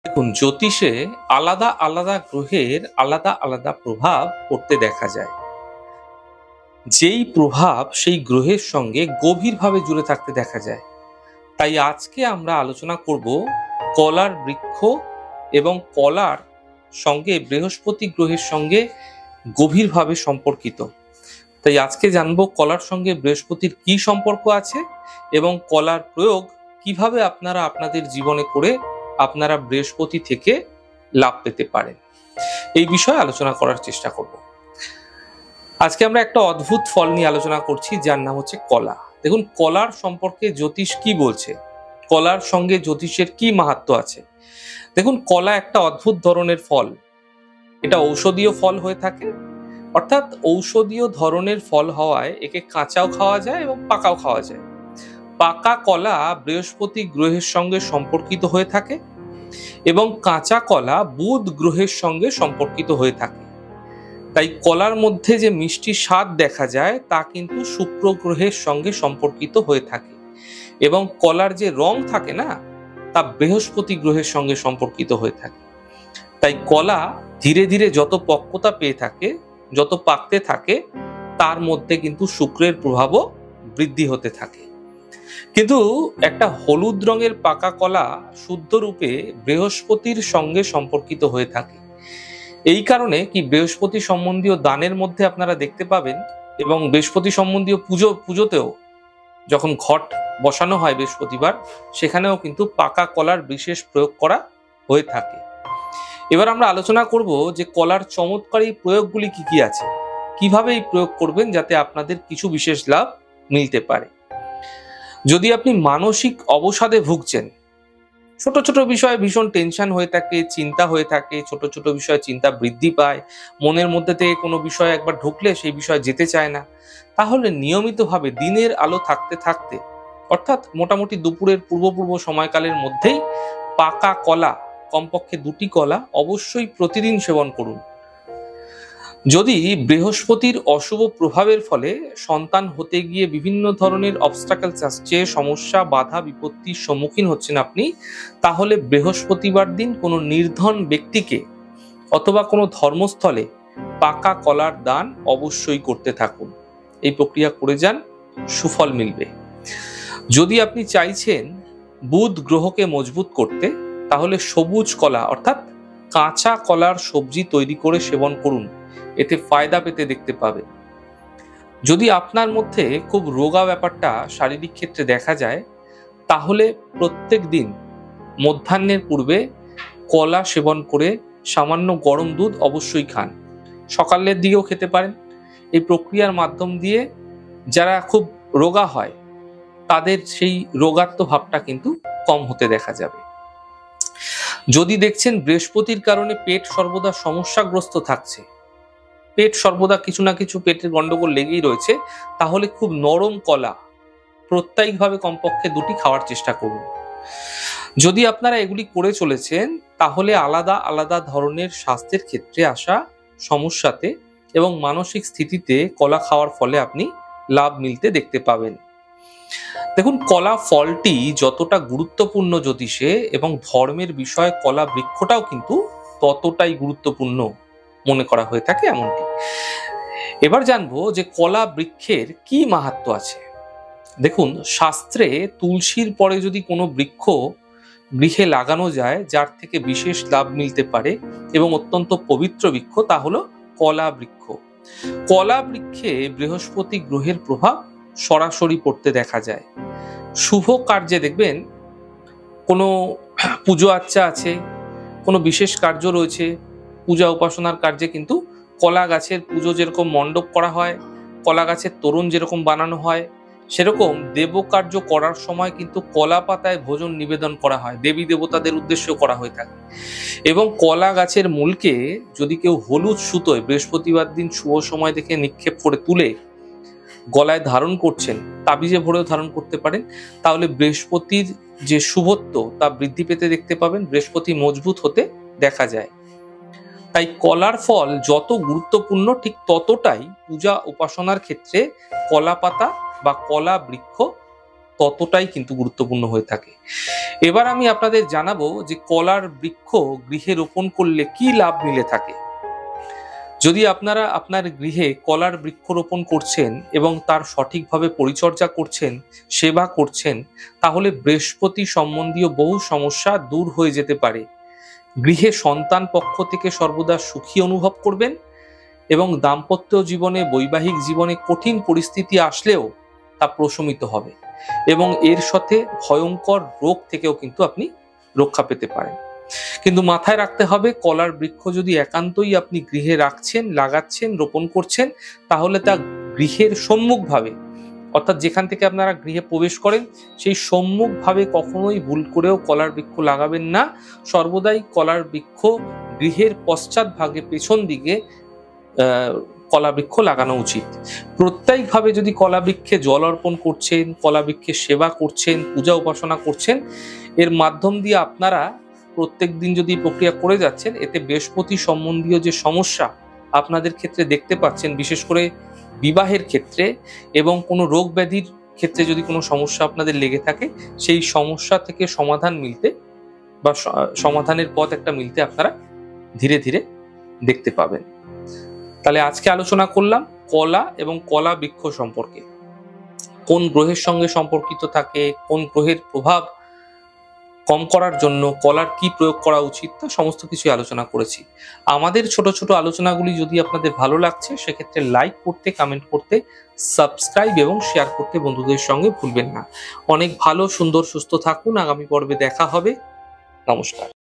দেখুন, জ্যোতিষে আলাদা আলাদা গ্রহের আলাদা আলাদা প্রভাব পড়তে দেখা যায়। যেই প্রভাব সেই গ্রহের সঙ্গে গভীরভাবে জুড়ে থাকতে দেখা যায়। তাই আজকে আমরা আলোচনা করব কলার বৃক্ষ এবং কলার সঙ্গে বৃহস্পতি গ্রহের সঙ্গে গভীরভাবে সম্পর্কিত। তাই আজকে জানবো কলার সঙ্গে বৃহস্পতির কি সম্পর্ক আছে এবং কলার প্রয়োগ কিভাবে আপনারা আপনাদের জীবনে করে আপনারা বৃহস্পতি থেকে লাভ পেতে পারেন। এই বিষয়ে আলোচনা করার চেষ্টা করব। আজকে আমরা একটা অদ্ভুত ফল নিয়ে আলোচনা করছি, যার নাম হচ্ছে কলা। দেখুন, কলার সম্পর্কে জ্যোতিষ কি বলছে, কলার সঙ্গে জ্যোতিষের কি মাহাত্ম্য আছে। দেখুন, কলা একটা অদ্ভুত ধরনের ফল। এটা ঔষধীয় ফল হয়ে থাকে, অর্থাৎ ঔষধীয় ধরনের ফল হওয়ায় একে কাঁচাও খাওয়া যায় এবং পাকাও খাওয়া যায়। পাকা কলা বৃহস্পতি গ্রহের সঙ্গে সম্পর্কিত হয়ে থাকে এবং কাঁচা কলা বুধ গ্রহের সঙ্গে সম্পর্কিত হয়ে থাকে। তাই কলার মধ্যে যে মিষ্টি স্বাদ দেখা যায় তা কিন্তু শুক্র গ্রহের সঙ্গে সম্পর্কিত হয়ে থাকে এবং কলার যে রং থাকে না, তা বৃহস্পতি গ্রহের সঙ্গে সম্পর্কিত হয়ে থাকে। তাই কলা ধীরে ধীরে যত পক্বতা পেয়ে থাকে, যত পাকতে থাকে, তার মধ্যে কিন্তু শুক্রের প্রভাবও বৃদ্ধি হতে থাকে। কিন্তু একটা হলুদ রঙের পাকা কলা শুদ্ধ রূপে বৃহস্পতির সঙ্গে সম্পর্কিত হয়ে থাকে। এই কারণে কি বৃহস্পতি সম্বন্ধীয় দানের মধ্যে আপনারা দেখতে পাবেন, এবং বৃহস্পতি সম্বন্ধীয় পুজোতেও যখন ঘট বসানো হয় বৃহস্পতিবার, সেখানেও কিন্তু পাকা কলার বিশেষ প্রয়োগ করা হয়ে থাকে। এবার আমরা আলোচনা করব যে কলার চমৎকারী প্রয়োগগুলি কি কি আছে, কিভাবে এই প্রয়োগ করবেন যাতে আপনাদের কিছু বিশেষ লাভ মিলতে পারে। যদি আপনি মানসিক অবসাদে ভুগছেন, ছোট ছোট বিষয়ে ভীষণ টেনশন হয়ে থাকে, চিন্তা হয়ে থাকে, ছোট ছোট বিষয়ে চিন্তা বৃদ্ধি পায়, মনের মধ্যে থেকে কোনো বিষয় একবার ঢুকলে সেই বিষয়ে যেতে চায় না, তাহলে নিয়মিতভাবে দিনের আলো থাকতে থাকতে, অর্থাৎ মোটামুটি দুপুরের পূর্ব সময়কালের মধ্যেই পাকা কলা, কমপক্ষে 2টি কলা অবশ্যই প্রতিদিন সেবন করুন। যদি বৃহস্পতির অশুভ প্রভাবের ফলে সন্তান হতে গিয়ে বিভিন্ন ধরনের অবস্টাকলস আসছে, সমস্যা, বাধা বিপত্তির সম্মুখীন হচ্ছেন আপনি, তাহলে বৃহস্পতিবার দিন কোনো নির্ধন ব্যক্তিকে অথবা কোনো ধর্মস্থলে পাকা কলার দান অবশ্যই করতে থাকুন। এই প্রক্রিয়া করে যান, সুফল মিলবে। যদি আপনি চাইছেন বুধ গ্রহকে মজবুত করতে, তাহলে সবুজ কলা অর্থাৎ কাঁচা কলার সবজি তৈরি করে সেবন করুন, এতে ফায়দা পেতে দেখতে পাবেন। যদি আপনার মধ্যে খুব রোগা ব্যাপারটা শারীরিক ক্ষেত্রে দেখা যায়, তাহলে প্রত্যেক দিন মধ্যাহ্নের পূর্বে কলা সেবন করে সামান্য গরম দুধ অবশ্যই খান। সকালের দিকেও খেতে পারেন। এই প্রক্রিয়ার মাধ্যম দিয়ে যারা খুব রোগা হয় তাদের সেই রোগাত্ম ভাবটা কিন্তু কম হতে দেখা যাবে। যদি দেখছেন বৃহস্পতির কারণে পেট সর্বদা সমস্যাগ্রস্ত থাকছে, পেট সর্বদা কিছু না কিছু পেটের গন্ডগোল লেগেই রয়েছে, তাহলে খুব নরম কলা প্রত্যেকভাবে কমপক্ষে 2টি খাওয়ার চেষ্টা করুন। যদি আপনারা এগুলি করে চলেছেন, তাহলে আলাদা আলাদা ধরনের স্বাস্থ্যের ক্ষেত্রে আসা সমস্যাতে এবং মানসিক স্থিতিতে কলা খাওয়ার ফলে আপনি লাভ মিলতে দেখতে পাবেন। দেখুন, কলা ফলটি যতটা গুরুত্বপূর্ণ জ্যোতিষে এবং ধর্মের বিষয়ে কলা বৃক্ষটাও কিন্তু ততটাই গুরুত্বপূর্ণ মনে করা হয়ে থাকে এমনটি। এবার জানবো যে কলা বৃক্ষের কি মাহাত্ম্য আছে। দেখুন, শাস্ত্রে তুলসীর পরে যদি কোনো বৃক্ষ গৃহে লাগানো যায় যার থেকে বিশেষ লাভ মিলতে পারে এবং অত্যন্ত পবিত্র বৃক্ষ, তা হলো কলা বৃক্ষ। কলা বৃক্ষে বৃহস্পতি গ্রহের প্রভাব সরাসরি পড়তে দেখা যায়। শুভ কার্যে দেখবেন, কোনো পুজো আচ্চা আছে, কোনো বিশেষ কার্য রয়েছে, পূজা উপাসনার কার্যে কিন্তু কলা গাছের পুজো যেরকম মণ্ডপ করা হয়, কলা গাছের তোরণ যেরকম বানানো হয়, সেরকম দেব কার্য করার সময় কিন্তু কলা পাতায় ভোজন নিবেদন করা হয়, দেবী দেবতাদের উদ্দেশ্যে করা হয়ে থাকে। এবং কলা গাছের মূলকে যদি কেউ হলুদ সুতোয় বৃহস্পতিবার দিন শুভ সময় দেখে নিক্ষেপ করে তুলে গলায় ধারণ করছেন, তাবিজে ভরেও ধারণ করতে পারেন, তাহলে বৃহস্পতির যে শুভত্ব তা বৃদ্ধি পেতে দেখতে পাবেন, বৃহস্পতি মজবুত হতে দেখা যায়। তাই কলার ফল যত গুরুত্বপূর্ণ, ঠিক ততটাই পূজা উপাসনার ক্ষেত্রে কলা পাতা বা কলা বৃক্ষ ততটাই কিন্তু গুরুত্বপূর্ণ হয়ে থাকে। এবার আমি আপনাদের জানাবো যে কলার বৃক্ষ গৃহে রোপণ করলে কি লাভ মিলে থাকে। যদি আপনারা আপনার গৃহে কলার বৃক্ষ রোপণ করছেন এবং তার সঠিকভাবে পরিচর্যা করছেন, সেবা করছেন, তাহলে বৃহস্পতি সম্বন্ধীয় বহু সমস্যা দূর হয়ে যেতে পারে। গৃহে সন্তান পক্ষ থেকে সর্বদা সুখী অনুভব করবেন এবং দাম্পত্য জীবনে, বৈবাহিক জীবনে কঠিন পরিস্থিতি আসলেও তা প্রশমিত হবে এবং এর সাথে ভয়ঙ্কর রোগ থেকেও কিন্তু আপনি রক্ষা পেতে পারেন। কিন্তু মাথায় রাখতে হবে, কলার বৃক্ষ যদি একান্তই আপনি গৃহে রাখছেন, লাগাচ্ছেন, রোপণ করছেন, তাহলে তা গৃহের সম্মুখভাবে, অর্থাৎ যেখান থেকে আপনারা গৃহে প্রবেশ করেন সেই সম্মুখভাবে কখনোই ভুল করেও কলার বৃক্ষ লাগাবেন না। সর্বদাই কলার বৃক্ষ গৃহের পশ্চাৎ ভাগে, পেছন দিকে কলা বৃক্ষ লাগানো উচিত। প্রত্যেকভাবে যদি কলা বৃক্ষে জল অর্পণ করছেন, কলা বৃক্ষের সেবা করছেন, পূজা উপাসনা করছেন, এর মাধ্যম দিয়ে আপনারা প্রত্যেক দিন যদি প্রক্রিয়া করে যাচ্ছেন, এতে বৃহস্পতি সম্বন্ধীয় যে সমস্যা আপনাদের ক্ষেত্রে দেখতে পাচ্ছেন, বিশেষ করে বিবাহের ক্ষেত্রে এবং কোনো রোগ ব্যাধির ক্ষেত্রে যদি কোনো সমস্যা আপনাদের লেগে থাকে, সেই সমস্যা থেকে সমাধান মিলতে বা সমাধানের পথ একটা মিলতে আপনারা ধীরে ধীরে দেখতে পাবেন। তাহলে আজকে আলোচনা করলাম কলা এবং কলা বৃক্ষ সম্পর্কে। কোন গ্রহের সঙ্গে সম্পর্কিত থাকে, কোন গ্রহের প্রভাব কম করার জন্য কলার কি প্রয়োগ করা উচিত, তা সমস্ত কিছু আলোচনা করেছি। আমাদের ছোট ছোট আলোচনাগুলি যদি আপনাদের ভালো লাগছে, সেক্ষেত্রে লাইক করতে, কমেন্ট করতে, সাবস্ক্রাইব এবং শেয়ার করতে বন্ধুদের সঙ্গে ভুলবেন না। অনেক ভালো, সুন্দর, সুস্থ থাকুন। আগামী পর্বে দেখা হবে। নমস্কার।